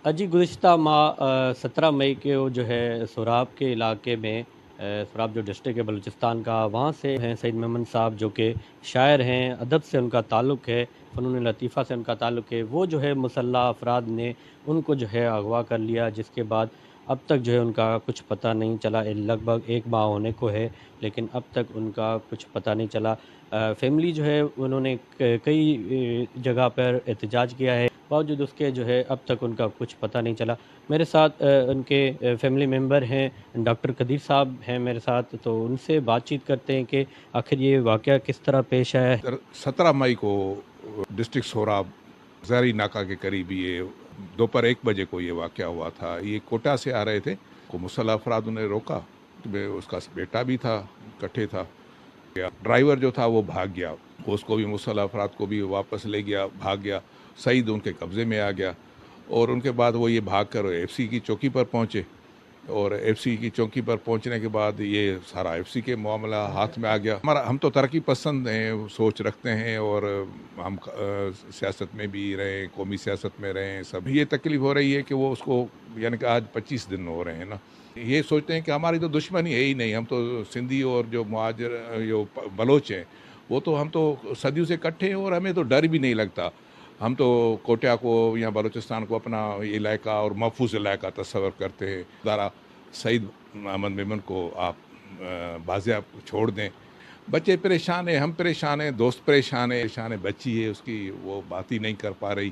جی گزشتہ ماہ 17 مئی کے وہ جو ہے سوراب کے علاقے میں سوراب جو ڈسٹرکٹ ہے بلوچستان کا، وہاں سے ہیں سعید میمن صاحب جو کہ شاعر ہیں، ادب سے ان کا تعلق ہے، فنون لطیفہ سے ان کا تعلق ہے۔ وہ جو ہے مسلح افراد نے ان کو جو ہے اغوا کر لیا، جس کے بعد اب تک جو ہے ان کا کچھ پتہ نہیں چلا۔ لگ بھگ 1 ماہ ہونے کو ہے، لیکن اب تک ان کا کچھ پتہ نہیں چلا۔ فیملی جو ہے انہوں نے کئی جگہ پر احتجاج کیا ہے، باوجود اس کے جو ہے اب تک ان کا کچھ پتہ نہیں چلا۔ میرے ساتھ ان کے فیملی ممبر ہیں، ڈاکٹر قدیر صاحب ہیں میرے ساتھ، تو ان سے بات چیت کرتے ہیں کہ آخر یہ واقعہ کس طرح پیش آیا ہے۔ 17 مئی کو ڈسٹرکٹ سوراب زہری ناکہ کے قریب یہ دوپہر 1 بجے کو یہ واقعہ ہوا تھا۔ یہ کوٹا سے آ رہے تھے، کو مسلح افراد نے روکا، اس کا بیٹا بھی تھا، کٹھے تھا۔ ڈرائیور جو تھا وہ بھاگ گیا، اس کو بھی مسلح افراد کو بھی واپس لے گیا، بھاگ گیا۔ سعید ان کے قبضے میں آ گیا، اور ان کے بعد وہ یہ بھاگ کر ایف سی کی چوکی پر پہنچے، اور ایف سی کی چوکی پر پہنچنے کے بعد یہ سارا ایف سی کے معاملہ ہاتھ میں آ گیا۔ ہم تو ترقی پسند ہیں، سوچ رکھتے ہیں، اور ہم سیاست میں بھی رہے، قومی سیاست میں رہے، سب یہ تکلیف ہو رہی ہے کہ وہ اس کو، یعنی کہ آج 25 دن ہو رہے ہیں نا، یہ سوچتے ہیں کہ ہماری تو دشمنی ہے ہی نہیں، ہم تو سندھی اور جو مہاجر جو بلوچ ہیں وہ تو ہم تو صدیوں سے اکٹھے ہیں، اور ہمیں تو ڈر بھی نہیں لگتا۔ ہم تو کوٹیا کو یا بلوچستان کو اپنا علاقہ اور محفوظ علاقہ تصور کرتے ہیں۔ ذرا سعید احمد میمن کو آپ بازیاب چھوڑ دیں۔ بچے پریشان ہیں، ہم پریشان ہیں، دوست پریشان ہیں، بچی ہے اس کی، وہ بات ہی نہیں کر پا رہی۔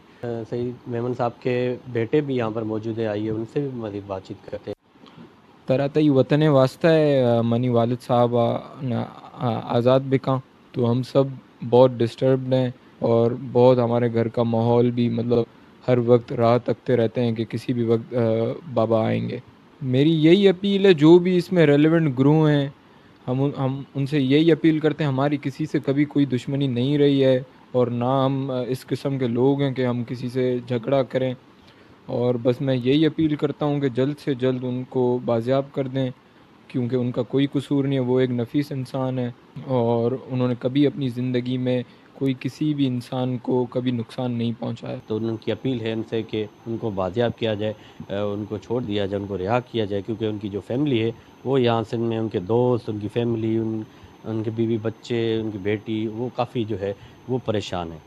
سعید میمن صاحب کے بیٹے بھی یہاں پر موجود ہیں، آئیے ان سے بھی مزید بات چیت کرتے ہیں۔ تراتی وطن واسطہ ہے، منی والد صاحب آزاد بکاں، تو ہم سب بہت ڈسٹربڈ ہیں، اور بہت ہمارے گھر کا ماحول بھی مطلب ہر وقت راہ تکتے رہتے ہیں کہ کسی بھی وقت بابا آئیں گے۔ میری یہی اپیل ہے، جو بھی اس میں ریلیونٹ گروہ ہیں، ہم ان سے یہی اپیل کرتے ہیں، ہماری کسی سے کبھی کوئی دشمنی نہیں رہی ہے، اور نہ ہم اس قسم کے لوگ ہیں کہ ہم کسی سے جھگڑا کریں، اور بس میں یہی اپیل کرتا ہوں کہ جلد سے جلد ان کو بازیاب کر دیں، کیونکہ ان کا کوئی قصور نہیں ہے، وہ ایک نفیس انسان ہے، اور انہوں نے کبھی اپنی زندگی میں کوئی کسی بھی انسان کو کبھی نقصان نہیں پہنچایا۔ تو ان کی اپیل ہے ان سے کہ ان کو بازیاب کیا جائے، ان کو چھوڑ دیا جائے، ان کو رہا کیا جائے، کیونکہ ان کی جو فیملی ہے وہ یہاں سندھ میں، ان کے دوست، ان کی فیملی، ان کے بیوی بچے، ان کی بیٹی، وہ کافی جو ہے وہ پریشان ہیں۔